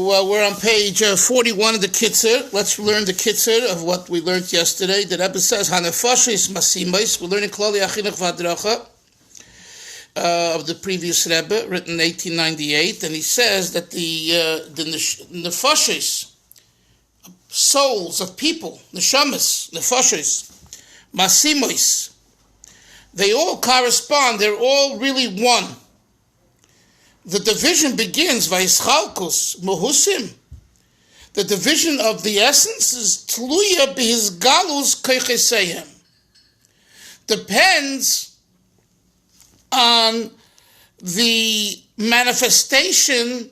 So we're on page 41 of the Kitzur. Let's learn the Kitzur of what we learned yesterday. The Rebbe says, "Hanefashis masimos." We're learning Klolei HaChinuch v'Hadracha of the previous Rebbe, written in 1898, and he says that the nefashis, souls of people, neshamas, nefashis, masimos, they all correspond. They're all really one. The division begins vayschalkus muhusim. The division of the essence is tluya b'hizgalus koichesehem. Depends on the manifestation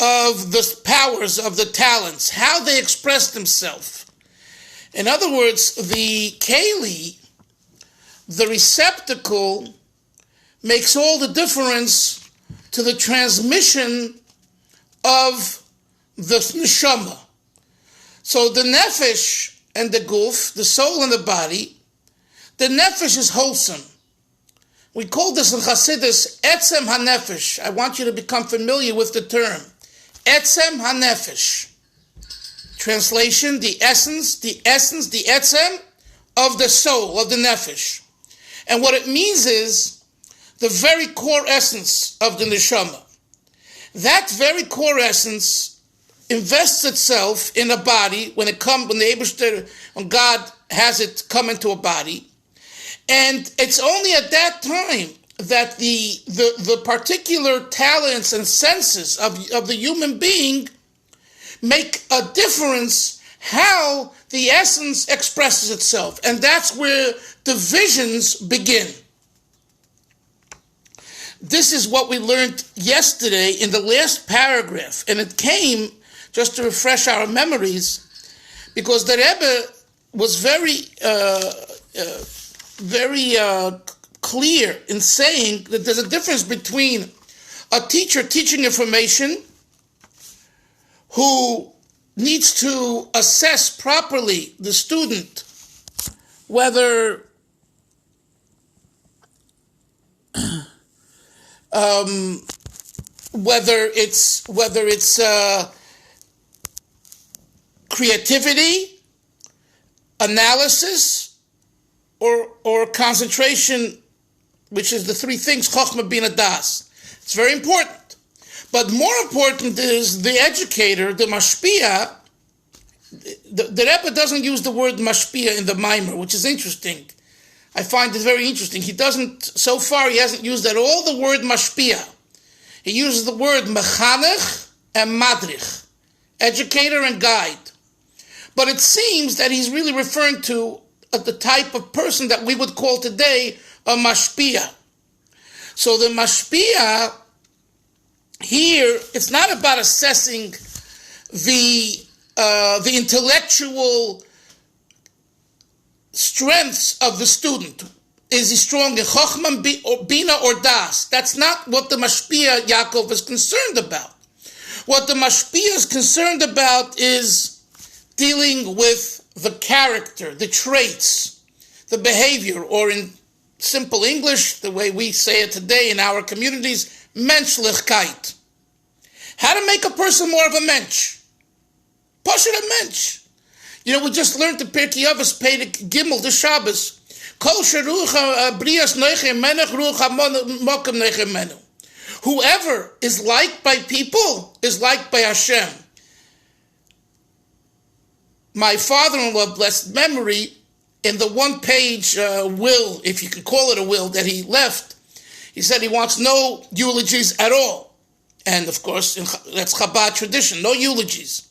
of the powers of the talents, how they express themselves. In other words, the keli, the receptacle, makes all the difference to the transmission of the neshama. So the nefesh and the guf, the soul and the body, the nefesh is wholesome. We call this in Chassidus etzem hanefesh. I want you to become familiar with the term. Etzem hanefesh. Translation, the essence, the etzem of the soul, of the nefesh. And what it means is the very core essence of the neshama. That very core essence invests itself in a body when God has it come into a body. And it's only at that time that the particular talents and senses of the human being make a difference how the essence expresses itself. And that's where divisions begin. This is what we learned yesterday in the last paragraph. And it came, just to refresh our memories, because the Rebbe was very clear in saying that there's a difference between a teacher teaching information who needs to assess properly the student, whether it's creativity, analysis, or concentration, which is the three things, Chochmah, Bina, Das. It's very important. But more important is the educator, the mashpia. The Rebbe doesn't use the word mashpia in the Maimer, which is interesting. I find it very interesting. He hasn't used at all the word mashpia. He uses the word mechanech and madrich, educator and guide. But it seems that he's really referring to the type of person that we would call today a mashpia. So the mashpia here, it's not about assessing the intellectual strengths of the student. Is he strong in Chochmah, or Bina, or Das? That's not what the Mashpia Yaakov is concerned about. What the Mashpia is concerned about is dealing with the character, the traits, the behavior, or in simple English, the way we say it today in our communities, menschlichkeit. How to make a person more of a mensch. Pashat a mensch. You know, we just learned the Pirkei Avos Perek Gimel, the Shabbos. Kol sheruach brias neichem menach ruach mokem neichem menu. Whoever is liked by people is liked by Hashem. My father-in-law, blessed memory, in the one-page will, if you can call it a will, that he left, he said he wants no eulogies at all. And of course, that's Chabad tradition, no eulogies.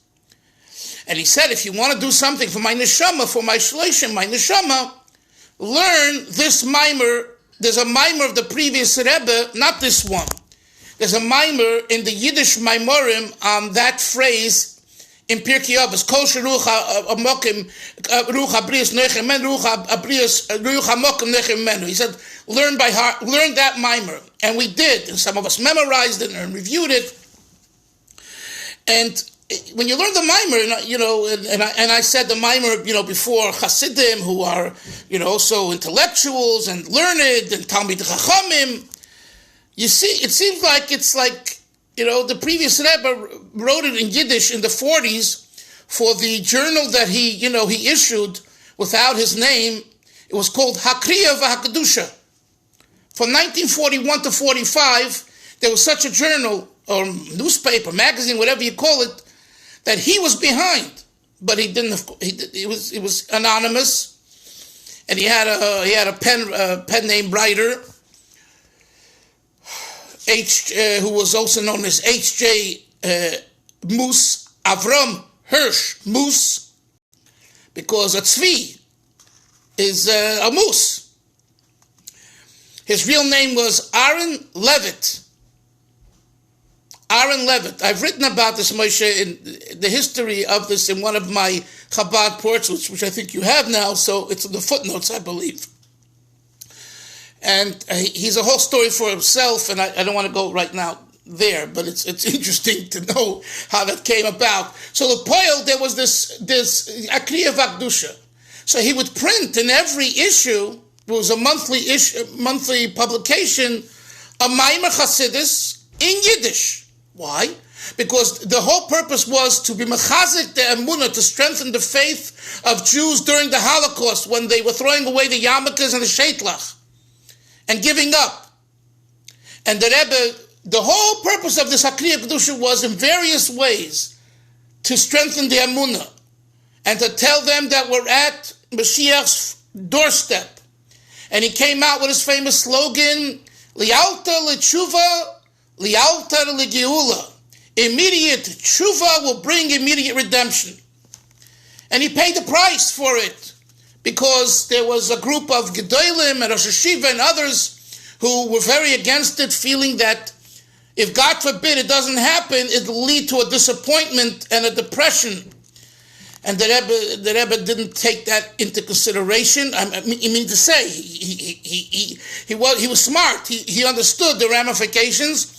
And he said, if you want to do something for my neshama, for my shloshim, my neshama, learn this mimer. There's a mimer of the previous Rebbe, not this one. There's a mimer in the Yiddish Maimorim on that phrase in Pirkei Avos. Kol sheruach hamokim ruach habrias neichem menu ruach hamokim neichem menu. He said, learn by heart, learn that mimer, and we did. And some of us memorized it and reviewed it. And when you learn the mimer, you know, and I said the mimer, you know, before Hasidim, who are, you know, so intellectuals and learned and Talmid Chachamim, you see, it seems like it's like the previous Rebbe wrote it in Yiddish in the 40s for the journal that he issued without his name. It was called HaKriya v'HaKedusha. From 1941 to 45, there was such a journal, or newspaper, magazine, whatever you call it, that he was behind. But he didn't. It was anonymous, and he had a pen name writer, who was also known as H.J. Moose, Avram Hirsch Moose, because a tzvi is a moose. His real name was Aaron Levitt. Aaron Levitt. I've written about this, Moshe, in the history of this in one of my Chabad ports, which I think you have now, so it's in the footnotes, I believe. And he's a whole story for himself, and I don't want to go right now there, but it's interesting to know how that came about. So the Poel, there was this Akriya Vakdusha. So he would print in every issue, it was a monthly publication, a Maimer Chasidus in Yiddish. Why? Because the whole purpose was to be mechazik the emunah, to strengthen the faith of Jews during the Holocaust, when they were throwing away the yarmulkes and the sheitlach and giving up. And the Rebbe, the whole purpose of this Hakriya Kedusha was in various ways to strengthen the emunah and to tell them that we're at Mashiach's doorstep. And he came out with his famous slogan, Lialta L'tshuva, Lialta L'geula. Immediate tshuva will bring immediate redemption. And he paid the price for it, because there was a group of Gedolim and Rosh Hashiva and others who were very against it, feeling that if, God forbid, it doesn't happen, it will lead to a disappointment and a depression. And the Rebbe didn't take that into consideration. I mean to say, he was smart. He understood the ramifications,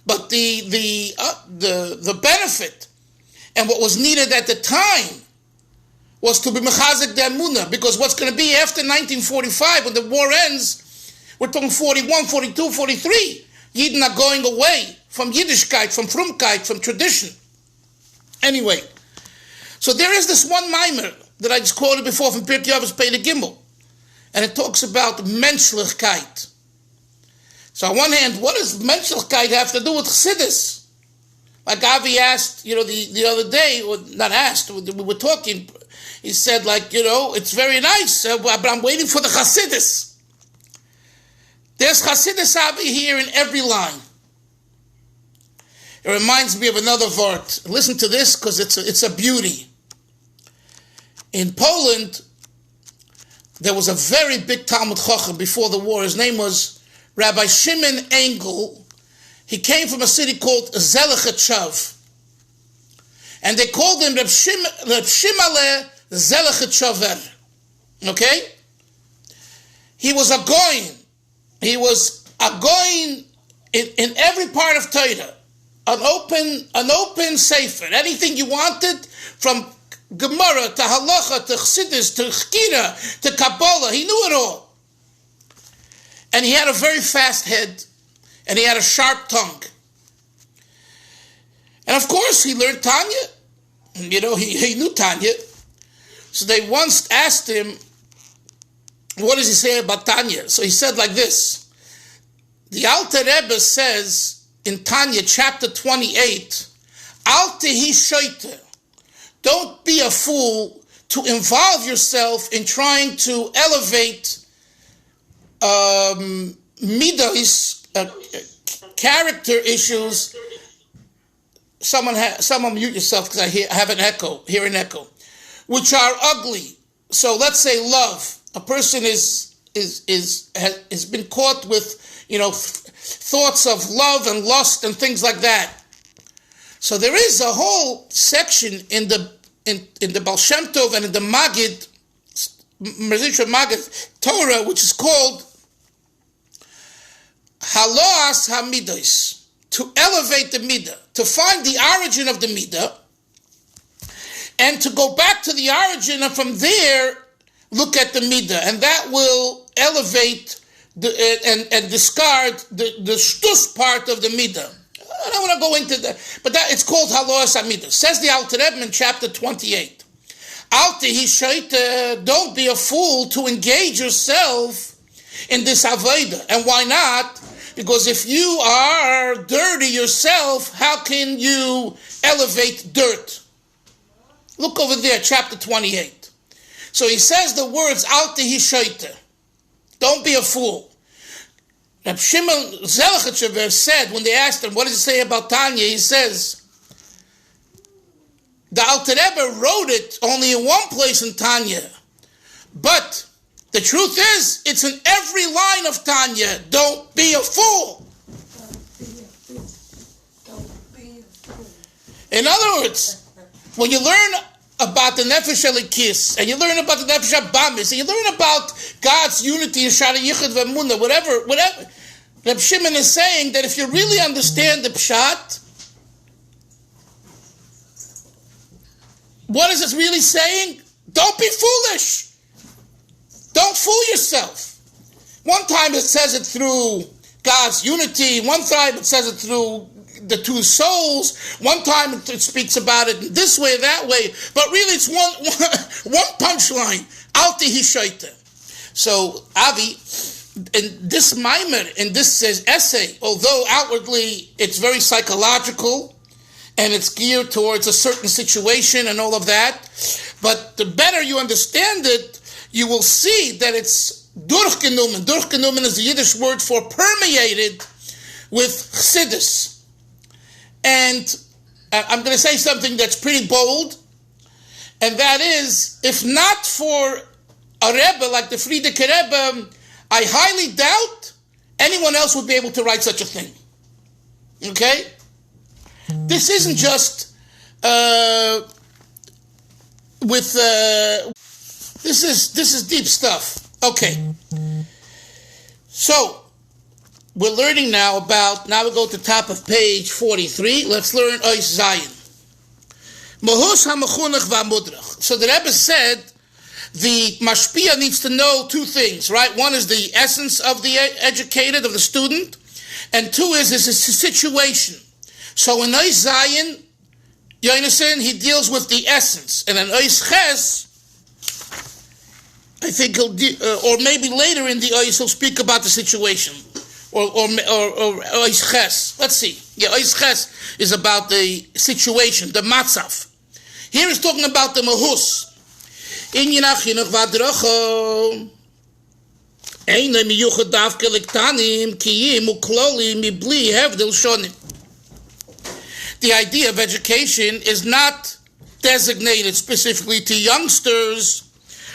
but the benefit and what was needed at the time was to be mechazik the emunah, because what's going to be after 1945, when the war ends, we're talking 41, 42, 43. Yidden are going away from Yiddishkeit, from Frumkeit, from tradition. Anyway, so there is this one mimer that I just quoted before from Pirkei Avos Perek Gimel, and it talks about menschlichkeit. So on one hand, what does menschlichkeit have to do with chassidus? Like Avi asked, the other day, or not asked, we were talking. He said, it's very nice, but I'm waiting for the chassidus. There's chassidus Avi here in every line. It reminds me of another vart. Listen to this, because it's a beauty. In Poland, there was a very big Talmud Chacham before the war. His name was Rabbi Shimon Engel. He came from a city called Zelechetchav. And they called him Reb Shimale Zelechetchaver. Okay? He was a goyin. He was a goyin in every part of Torah. An open sefer. Anything you wanted, from Gemara to Halacha to Chassidus to Chkira to Kabbalah, he knew it all. And he had a very fast head, and he had a sharp tongue. And of course, he learned Tanya. He knew Tanya. So they once asked him, what does he say about Tanya? So he said like this. The Alter Rebbe says in Tanya, chapter 28, Al tehi shoiter. Don't be a fool to involve yourself in trying to elevate midos, character issues. Someone mute yourself, because I have an echo, hear an echo, which are ugly. So let's say love. A person has been caught with thoughts of love and lust and things like that. So there is a whole section in the Baal Shem Tov and in the Magid, Torah, which is called Haloas HaMidos, to elevate the midah, to find the origin of the midah, and to go back to the origin, and from there look at the midah, and that will elevate and discard the shtus part of the midah. I don't want to go into that, but that it's called Halos Amidah. Says the Alter Rebbe in chapter 28. Alter Hishaita, don't be a fool to engage yourself in this avodah. And why not? Because if you are dirty yourself, how can you elevate dirt? Look over there, chapter 28. So he says the words Alter Hishaita. Don't be a fool. Reb Shimon Zelachitchever said, when they asked him, what does it say about Tanya? He says, the Alter Rebbe wrote it only in one place in Tanya. But the truth is, it's in every line of Tanya. Don't be a fool. Don't be a fool. In other words, when you learn about the Nefesh Elikis, and you learn about the Nefesh Abamis, and you learn about God's unity in Shara Yichud V'Emunah, whatever, Reb Shimon is saying that if you really understand the Pshat, what is it really saying? Don't be foolish. Don't fool yourself. One time it says it through God's unity, one time it says it through the two souls, one time it speaks about it this way, that way, but really it's one punchline, Alter Hishaita. So, Avi, in this mimer, in this essay, although outwardly it's very psychological, and it's geared towards a certain situation and all of that, but the better you understand it, you will see that it's durchgenommen. Durchgenommen is the Yiddish word for permeated with chassidus. And I'm going to say something that's pretty bold, and that is, if not for a Rebbe like the Frierdiker Rebbe, I highly doubt anyone else would be able to write such a thing. Okay? This isn't just this is deep stuff. Okay. So we're learning now we go to top of page 43. Let's learn Ois Zayin. Mahus HaMechunach VaMudrach. So the Rebbe said the mashpia needs to know two things, right? One is the essence of the educated, of the student, and two is his situation. So in Ois Zayin, Yonason, he deals with the essence, and in Ois Ches, I think or maybe later in the Ois he'll speak about the situation, or Ois Ches. Let's see. Yeah, Ois Ches is about the situation, the matzaf. Here he's talking about the mahus. In HaChinuch v'adracha, ein miyuchad davke lektanim kiyim uklolei mibli hevdel shonim. The idea of education is not designated specifically to youngsters.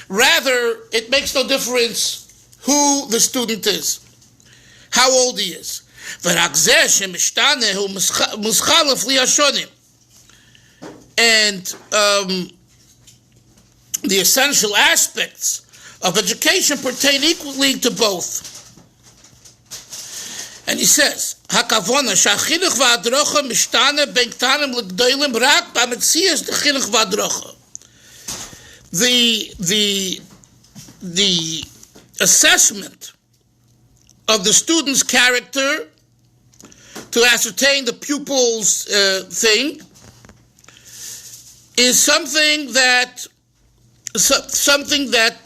Rather, it makes no difference who the student is, how old he is. And the essential aspects of education pertain equally to both. And he says, HaKavona sha'chinuch v'adrocha mishtane ben ktanim l'gdolim rak b'metzias d'chinuch v'adrocha. The assessment of the student's character to ascertain the pupil's thing is something that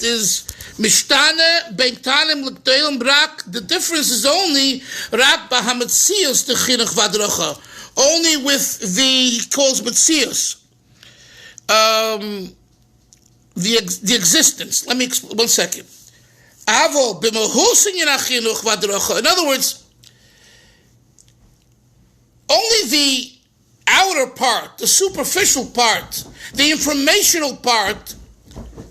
is mishtane ben ktanim l'gdolim rak. The difference is only rak b'hametzias d'chinuch v'adrocha, only with he calls metzias. The existence. Let me explain 1 second. In other words, only the outer part, the superficial part, the informational part,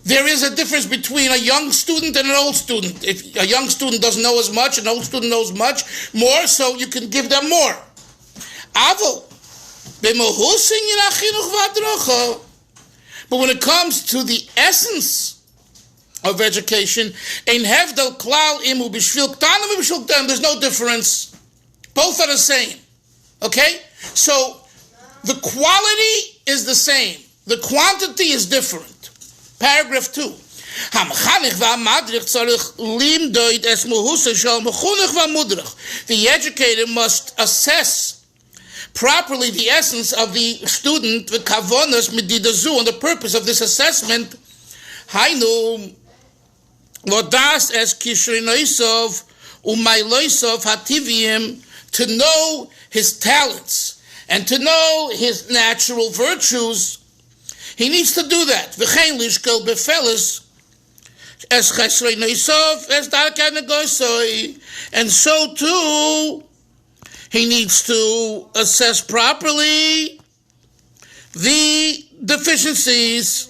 there is a difference between a young student and an old student. If a young student doesn't know as much, an old student knows much more, so you can give them more. But when it comes to the essence of education, there's no difference. Both are the same. Okay? So the quality is the same. The quantity is different. Paragraph 2. The educator must assess properly the essence of the student, the kavonas medidazu, and the purpose of this assessment, hainu lodas es kishrinoisov umailoisov hativim, to know his talents and to know his natural virtues. He needs to do that. V'chein lishkel befelis es chesrinoisov es darkanegosoi, and so too he needs to assess properly the deficiencies,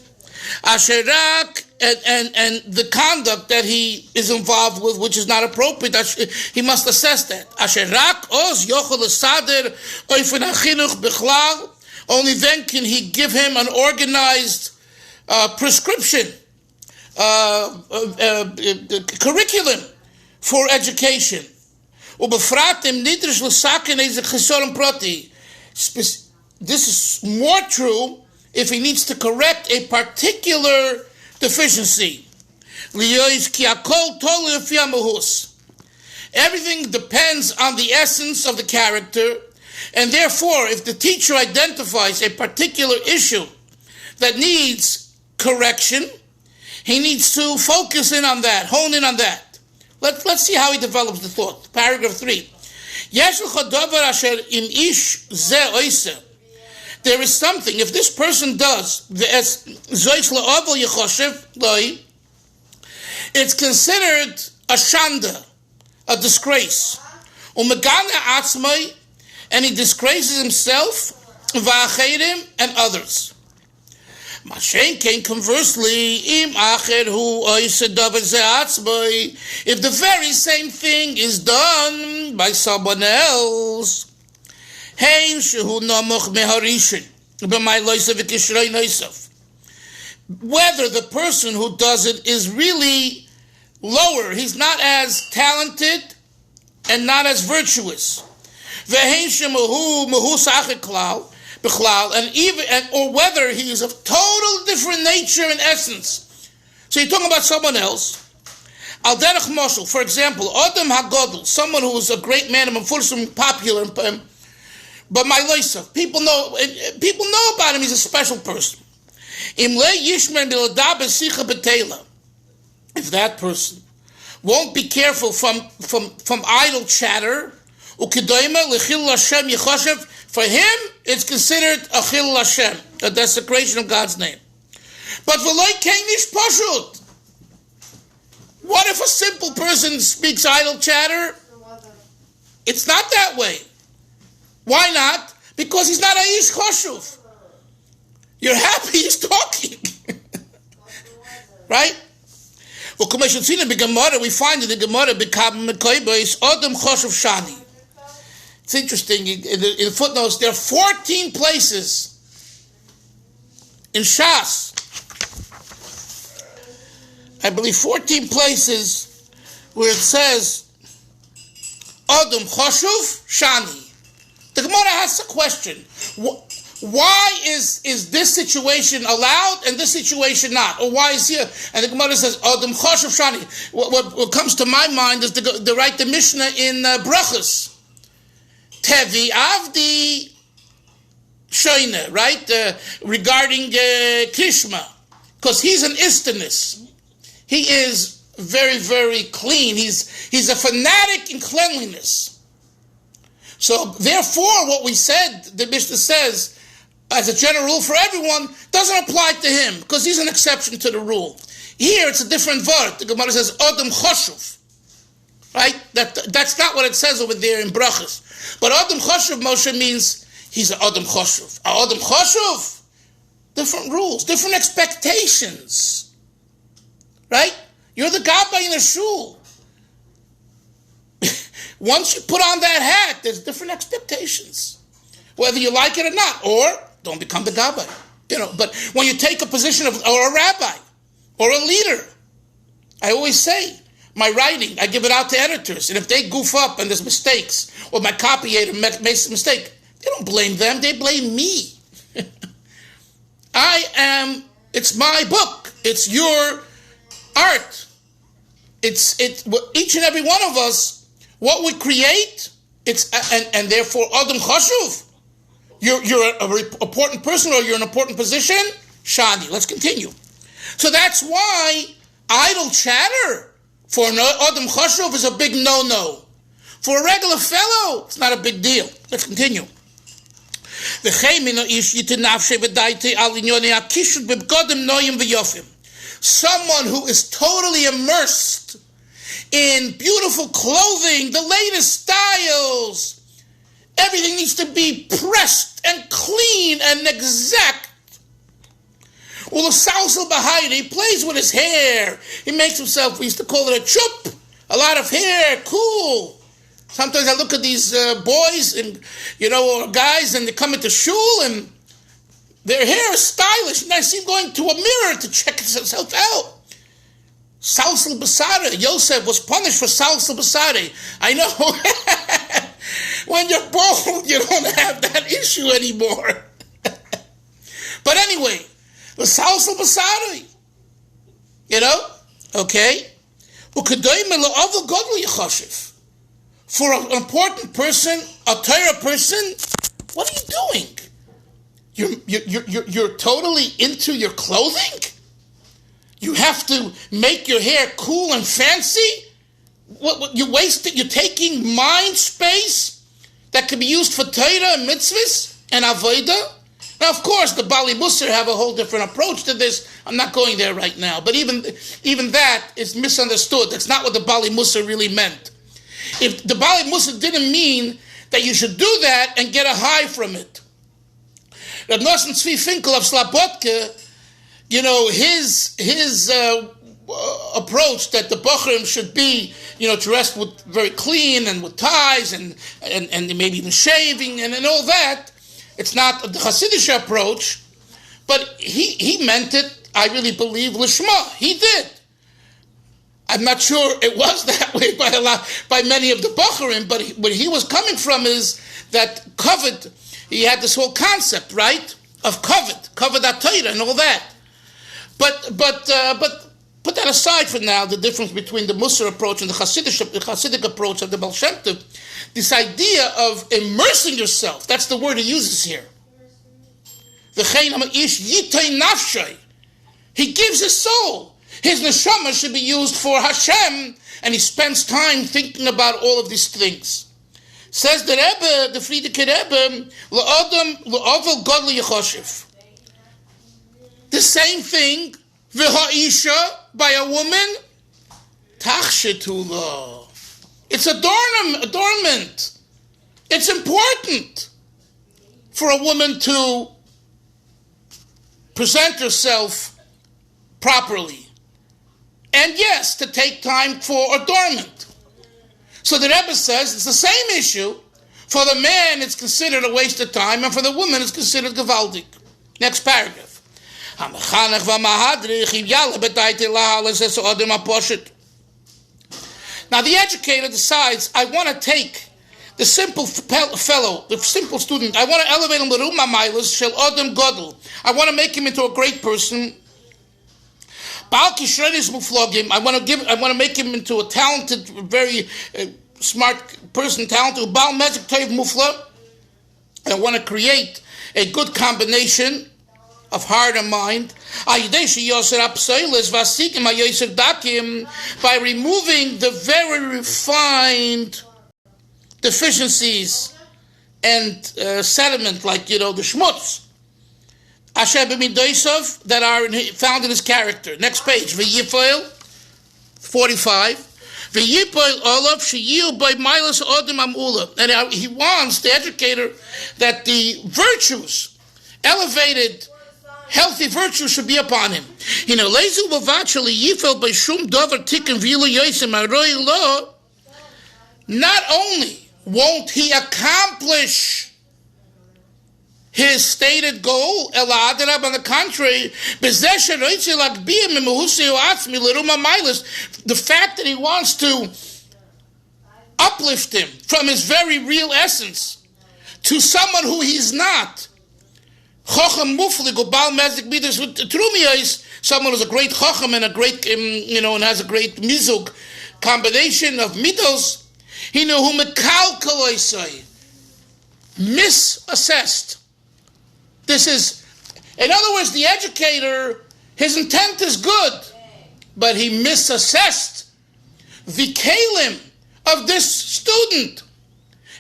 asherak, and the conduct that he is involved with, which is not appropriate. He must assess that. Asherak oz yochel sader oifen HaChinuch bichlal. Only then can he give him an organized prescription, curriculum for education. This is more true if he needs to correct a particular deficiency. Everything depends on the essence of the character, and therefore, if the teacher identifies a particular issue that needs correction, he needs to focus in on that, hone in on that. Let's see how he develops the thought. Paragraph 3. There is something, if this person does, it's considered a shanda, a disgrace. And he disgraces himself, and others. Conversely, if the very same thing is done by someone else, whether the person who does it is really lower, he's not as talented and not as virtuous, or whether he is of total different nature and essence. So you're talking about someone else. Al derech moshel, for example, Adam HaGodel, someone who is a great man and popular, but my loisa, people know about him. He's a special person. If that person won't be careful from idle chatter, for him, it's considered a chilul Hashem, a desecration of God's name. But what if a simple person speaks idle chatter? It's not that way. Why not? Because he's not a ish choshuv. You're happy he's talking. Right? We find in the Gemara, Adam choshuv shani. It's interesting, in the footnotes, there are 14 places in Shas, I believe 14 places where it says, Adam Choshuv Shani. The Gemara asks a question. Why is this situation allowed and this situation not? Or why is here? And the Gemara says, Adam Choshuv Shani. What comes to my mind is to write the Mishnah in Brachos. Tevi Avdi Shoina, right? Regarding Kishma. Because he's an Istanis. He is very, very clean. He's a fanatic in cleanliness. So therefore, what we said, the Mishnah says, as a general rule for everyone, doesn't apply to him, because he's an exception to the rule. Here, it's a different word. The Gemara says, Adam Choshuv. Right? That's not what it says over there in Brachas. But Adam Choshuv, Moshe, means he's an Adam Choshuv. Adam Choshuv, different rules, different expectations. Right? You're the gabbai in the shul. Once you put on that hat, there's different expectations. Whether you like it or not. Or don't become the gabbai. But when you take a position or a rabbi, or a leader, I always say, my writing, I give it out to editors, and if they goof up and there's mistakes, or my copyator makes a mistake, they don't blame them, they blame me. It's my book, it's your art. It's each and every one of us, what we create, and therefore Adam Chashuv. you're an important person or you're in an important position, shani. Let's continue. So that's why idle chatter for an Adam Chashuv is a big no-no. For a regular fellow, it's not a big deal. Let's continue. Someone who is totally immersed in beautiful clothing, the latest styles, everything needs to be pressed and clean and exact. Well, he plays with his hair. He makes himself, we used to call it a chup, a lot of hair, cool. Sometimes I look at these boys and, or guys, and they come into shul and their hair is stylish. And I see them going to a mirror to check himself out. Salsal Basare. Yosef was punished for Salsal Basare. I know. When you're bald, you don't have that issue anymore. But anyway, the Salsal Basare. Okay? For an important person, a Torah person, what are you doing? You're totally into your clothing? You have to make your hair cool and fancy? What you wasting? You're taking mind space that can be used for Torah and mitzvahs and avodah? Now, of course, the Bali Musar have a whole different approach to this. I'm not going there right now. But even that is misunderstood. That's not what the Bali Musar really meant. If the Bali Musar didn't mean that you should do that and get a high from it. Reb Nosson Tzvi Finkel of Slabodka, his approach that the Bochurim should be, dressed with very clean and with ties and maybe even shaving and all that. It's not the Hasidic approach, but he meant it, I really believe, Lishma. He did. I'm not sure it was that way by many of the Bochurim, but where he was coming from is that covet, he had this whole concept, right, of covet HaTorah and all that. But put that aside for now, the difference between the Musar approach and the Hasidic approach of the Baal Shem Tov, this idea of immersing yourself, that's the word he uses here. He gives his soul. His neshama should be used for Hashem, and he spends time thinking about all of these things. Says the Rebbe, the Frierdiker Rebbe, L'Ovel Godli Yechoshev. The same thing, V'ha'isha, by a woman, Tachshetula. It's adornment. It's important for a woman to present herself properly. And yes, to take time for adornment. So the Rebbe says it's the same issue. For the man, it's considered a waste of time, and for the woman, it's considered gewaldig. Next paragraph. Now the educator decides, I want to take the simple fellow, the simple student, I want to elevate him to Ruma Milas, Shel Odom Godel. I want to make him into a great person. I want to make him into a talented, very smart person, talented. Baal Mezik Toiv Mufla. I want to create a good combination of heart and mind. By removing the very refined deficiencies and sediment, like, the shmutz. That are found in his character. Next page. V'yipoil 45. V'yipoil olav sheyiu by milas odim amula. And he wants the educator that the virtues, elevated, healthy virtues, should be upon him. Lezu b'vachali yifel by shum dover tikkun v'yilu yosem aroi lo. Not only won't he accomplish his stated goal, on the contrary, the fact that he wants to uplift him from his very real essence to someone who he's not. Someone who's a great chacham and a great, and has a great mizug combination of midos. He knew who misassessed. This is, in other words, the educator, his intent is good, but he misassessed the kalim of this student.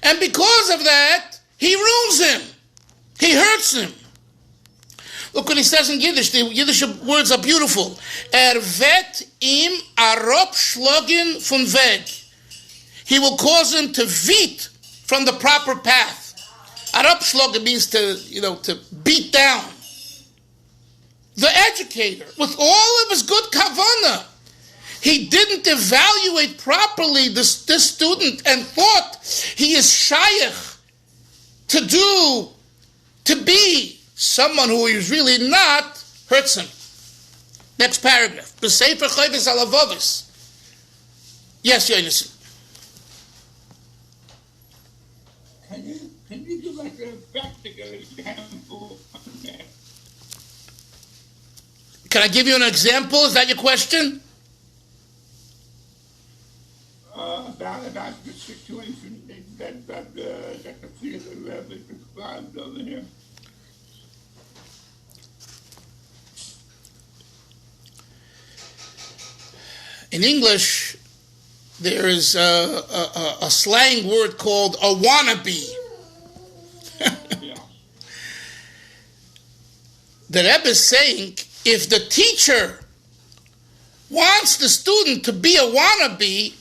And because of that, he ruins him. He hurts him. Look what he says in Yiddish. The Yiddish words are beautiful. Wird ihm arop schlagen von Weg. He will cause him to veet from the proper path. Arop schlagen means to beat down. The educator, with all of his good kavanah, he didn't evaluate properly this student and thought he is shaykh to be someone who is really not, hurts him. Next paragraph. B'sefer Chayvis Alavovis. Yes, Yonis. Can you give us a practical example? Can I give you an example? Is that your question? About the situation that the Rebbe described over here. In English, there is a slang word called a wannabe. Yeah. The Rebbe is saying, if the teacher wants the student to be a wannabe,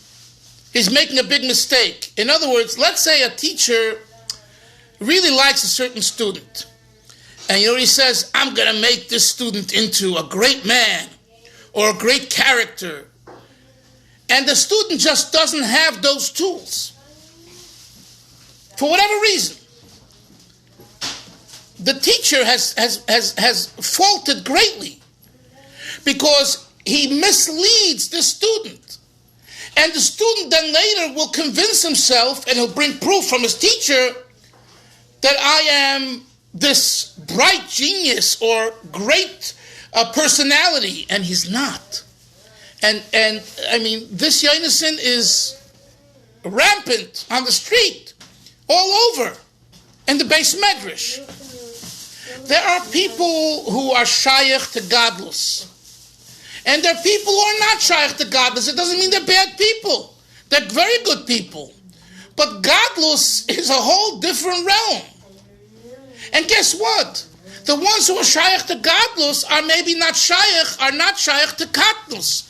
he's making a big mistake. In other words, let's say a teacher really likes a certain student. And he says, I'm going to make this student into a great man or a great character. And the student just doesn't have those tools. For whatever reason. The teacher has faulted greatly because he misleads the student. And the student then later will convince himself, and he'll bring proof from his teacher, that I am this bright genius or great personality, and he's not. And I mean, this Yonason is rampant on the street, all over, in the Beis Medrash. There are people who are shaykh to godless. And there are people who are not shaykh to godless. It doesn't mean they're bad people. They're very good people. But godless is a whole different realm. And guess what? The ones who are shaykh to godless are maybe not shaykh to katnus.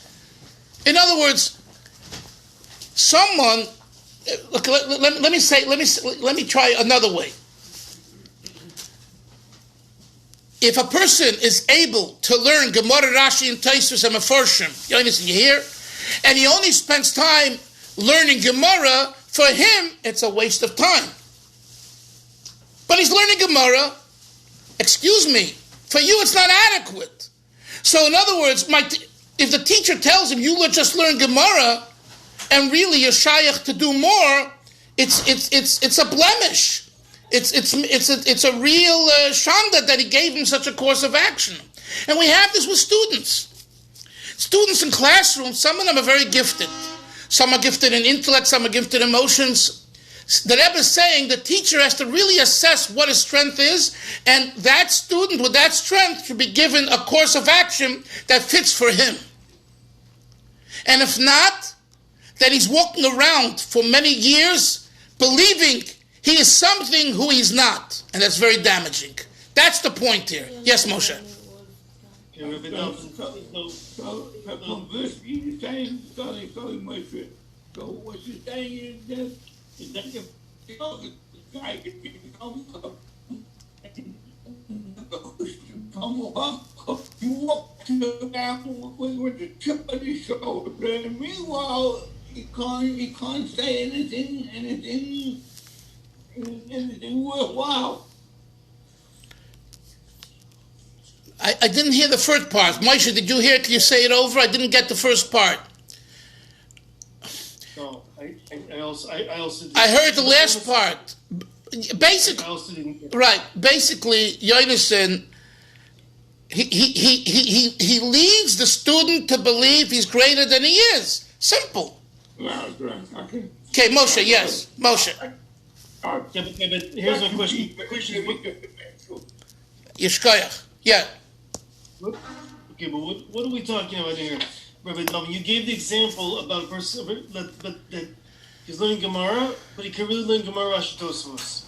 In other words, someone, look, let me try another way. If a person is able to learn Gemara, Rashi, and Tosfos and Mefarshim, you hear? And he only spends time learning Gemara, for him, it's a waste of time. But he's learning Gemara, excuse me, for you it's not adequate. So in other words, if the teacher tells him, you just learn Gemara, and really you're shaykh to do more, it's a blemish. It's a real shanda that he gave him such a course of action. And we have this with students. Students in classrooms, some of them are very gifted. Some are gifted in intellect, some are gifted in emotions. The Rebbe is saying the teacher has to really assess what his strength is, and that student with that strength should be given a course of action that fits for him. And if not, then he's walking around for many years believing he is something who he's not, and that's very damaging. That's the point here. Yes, Moshe. So what you're saying is that the guy can become you walk to the down with the tip of his shoulder, and meanwhile he can't say anything worthwhile. I didn't hear the first part. Moshe, did you hear it? Can you say it over? I didn't get the first part. No, I also I heard the last part. Basically, Yonason, he leads the student to believe he's greater than he is. Simple. Okay, Moshe, yes. Moshe. Yeah, but here's a question. The question is, Yishkoyach. Yeah. Okay, but what are we talking about here? Rabbi Dom, you gave the example about a person that he's learning Gemara, but he can really learn Gemara Ashitosmos.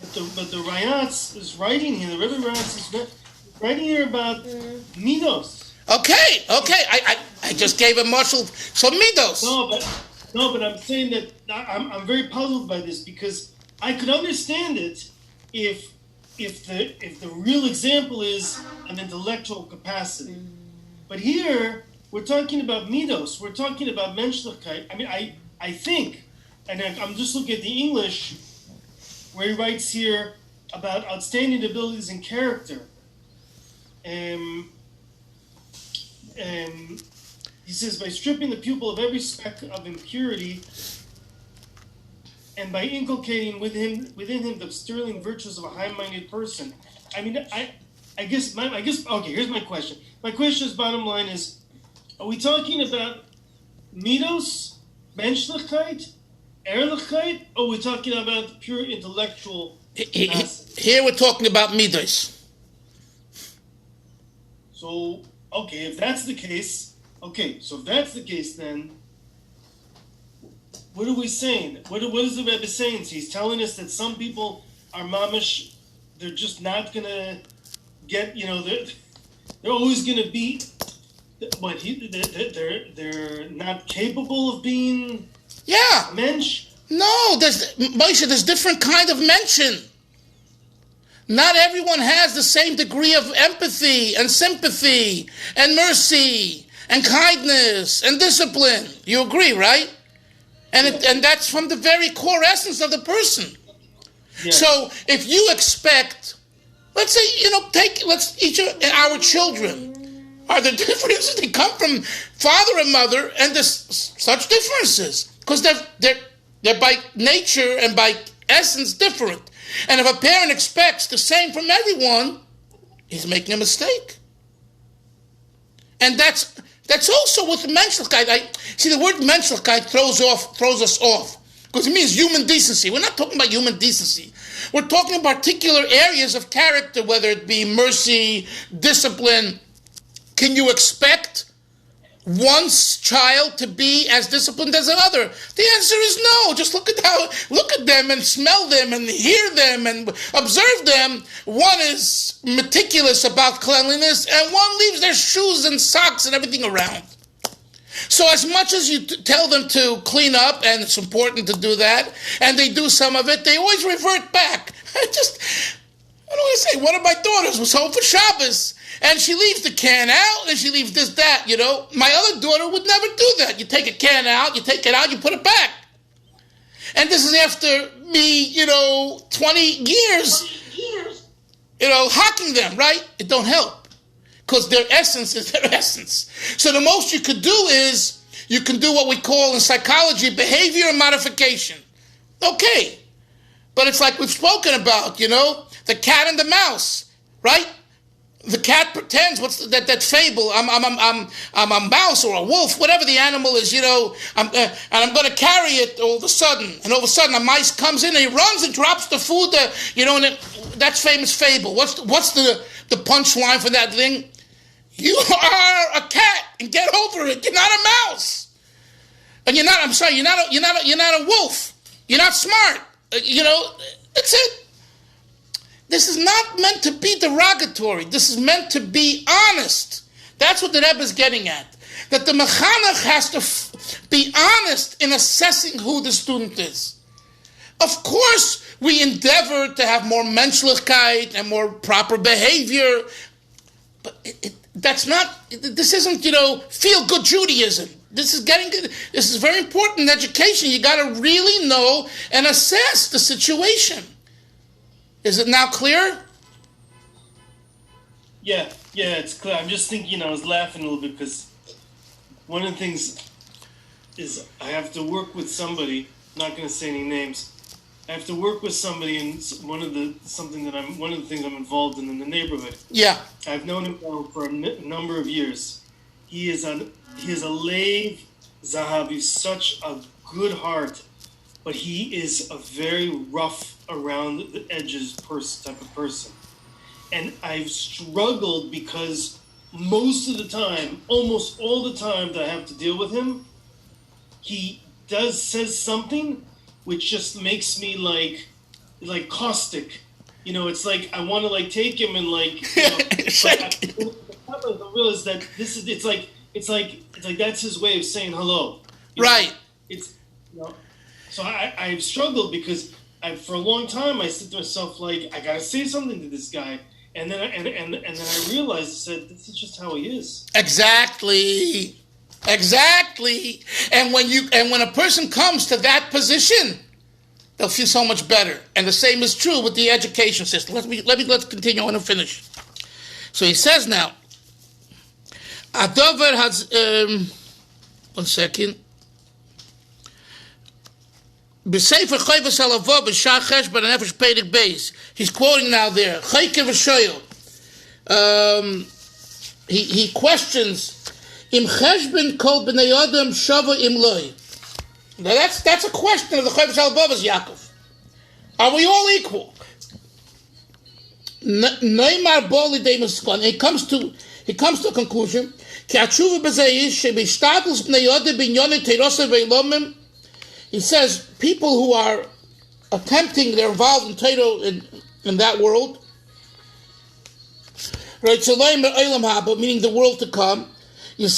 But the Raayatz is writing here, the Rebbe Raayatz is writing here about Midos. Okay. I just gave a marshal some Midos. No, but I'm saying that I'm very puzzled by this because I could understand it if the real example is an intellectual capacity. But here we're talking about midos. We're talking about menschlichkeit. I mean, I think, and I'm just looking at the English where he writes here about outstanding abilities and character. He says, by stripping the pupil of every speck of impurity and by inculcating within him the sterling virtues of a high-minded person. I mean, I guess, okay, here's my question. My question is, bottom line is, are we talking about midos, menschlichkeit, ehrlichkeit, or are we talking about pure intellectual capacity? Here we're talking about midos. So, okay, if that's the case, then what are we saying? What is the Rebbe saying? He's telling us that some people are mamish, they're just not going to get, they're always going to be, they're not capable of being mensch? No, there's different kind of mention. Not everyone has the same degree of empathy and sympathy and mercy and kindness and discipline. You agree, right? And that's from the very core essence of the person. Yeah. So if you expect, let's say, each of our children, are there differences? They come from father and mother, and there's such differences because they're by nature and by essence different. And if a parent expects the same from everyone, he's making a mistake. And that's also with menschlichkeit. See, the word menschlichkeit throws us off because it means human decency. We're not talking about human decency. We're talking about particular areas of character, whether it be mercy, discipline. Can you expect one child to be as disciplined as another? The answer is no. Just look at them and smell them and hear them and observe them. One is meticulous about cleanliness and one leaves their shoes and socks and everything around. So as much as you tell them to clean up, and it's important to do that, and they do some of it, they always revert back. I don't want to say, one of my daughters was home for Shabbos, and she leaves the can out, and she leaves this, that, My other daughter would never do that. You take a can out, you take it out, you put it back. And this is after me, 20 years, hocking them, right? It don't help. Because their essence is their essence. So the most you could do is, you can do what we call in psychology, behavior modification. Okay. But it's like we've spoken about, the cat and the mouse, right? The cat pretends, what's that fable? I'm a mouse or a wolf, whatever the animal is, and I'm going to carry it all of a sudden. And all of a sudden a mice comes in and he runs and drops the food, and that's famous fable. What's the punchline for that thing? You are a cat and get over it. You're not a mouse. And you're not a wolf. You're not smart. That's it. This is not meant to be derogatory. This is meant to be honest. That's what the Rebbe is getting at. That the mechanech has to be honest in assessing who the student is. Of course, we endeavor to have more menschlichkeit and more proper behavior, but this isn't, feel-good Judaism. This is very important in education. You got to really know and assess the situation. Is it now clear? Yeah, it's clear. I'm just thinking, I was laughing a little bit because one of the things is I have to work with somebody, not going to say any names. I have to work with somebody in one of the things I'm involved in the neighborhood. Yeah. I've known him for a number of years. He is a Leiv Zahav. He's such a good heart, but he is a very rough around the edges type of person. and I've struggled because most of the time, almost all the time that I have to deal with him, he says something which just makes me like caustic. It's like I want to like take him and like, but I realize that it's like that's his way of saying hello. Right. It's so I've struggled because for a long time I said to myself like I gotta say something to this guy, and then I realized I said this is just how he is. Exactly. And when a person comes to that position, they'll feel so much better. And the same is true with the education system. Let's continue. I want to finish. So he says now, Adover has 1 second. He's quoting now there. He questions Im cheshbon kol bnei adam shava im loy. Now that's a question of the Chayvus Halabavas, Yaakov. Are we all equal? Neymar boli de miskon. He comes to a conclusion. Ki atshuva b'zeish shebishtadlus bnei adam binyonim teirosah ve'ilomim. He says people who are attempting, they're involved in Torah in that world. Right, so meaning the world to come. You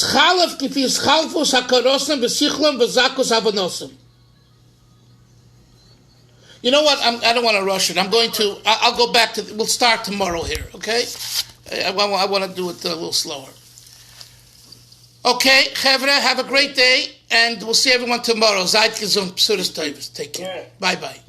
know what? I don't want to rush it. I'll go back to. We'll start tomorrow here. Okay? I want to do it a little slower. Okay, Chevra, have a great day, and we'll see everyone tomorrow. Zeit gesund, Psuris Teufels. Take care. Bye bye.